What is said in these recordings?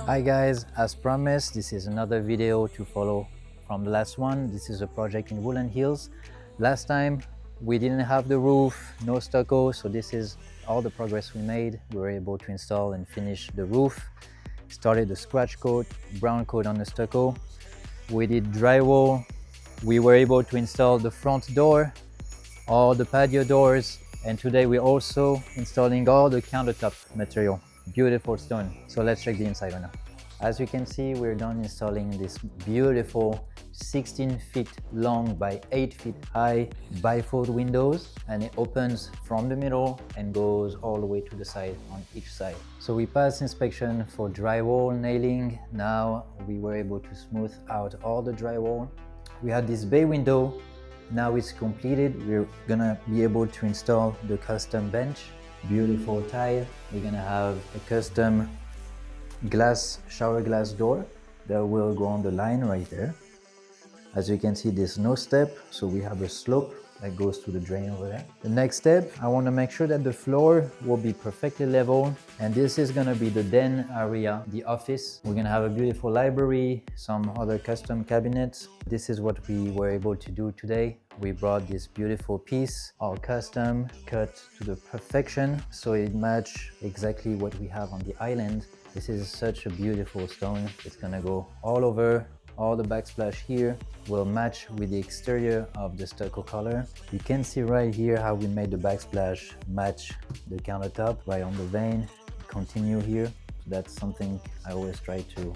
Hi guys, as promised, this is another video to follow from the last one. This is a project in Woolen Hills. Last time we didn't have the roof, no stucco, so this is all the progress we made. We were able to install and finish the roof. Started the scratch coat, brown coat on the stucco. We did drywall. We were able to install the front door, all the patio doors, and today we're also installing all the countertop material. Beautiful stone. So let's check the inside right now. As you can see, we're done installing this beautiful 16 feet long by 8 feet high bifold windows, and it opens from the middle and goes all the way to the side on each side. So we passed inspection for drywall nailing. Now we were able to smooth out all the drywall. We had this bay window. Now it's completed. We're gonna be able to install the custom bench. Beautiful tile. We're gonna have a custom glass, shower glass door that will go on the line right there. As you can see, there's no step, so we have a slope that goes to the drain over there. The next step, I want to make sure that the floor will be perfectly level, and this is going to be the den area, the office. We're going to have a beautiful library, some other custom cabinets. This is what we were able to do today. We brought this beautiful piece, all custom, cut to the perfection, so it matches exactly what we have on the island. This is such a beautiful stone. It's gonna go all over. All the backsplash here will match with the exterior of the stucco color. You can see right here how we made the backsplash match the countertop right on the vein. Continue here. So that's something I always try to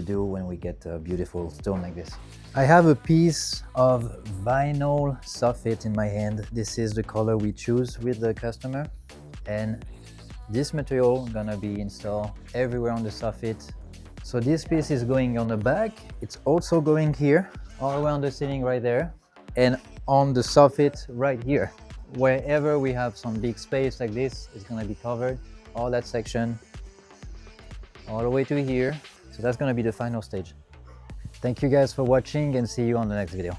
do when we get a beautiful stone like this. I have a piece of vinyl soffit in my hand. This is the color we choose with the customer, and this material gonna be installed everywhere on the soffit. So this piece is going on the back. It's also going here, all around the ceiling right there, and on the soffit right here. Wherever we have some big space like this, it's gonna be covered. All that section, all the way to here. So that's gonna be the final stage. Thank you guys for watching, and see you on the next video.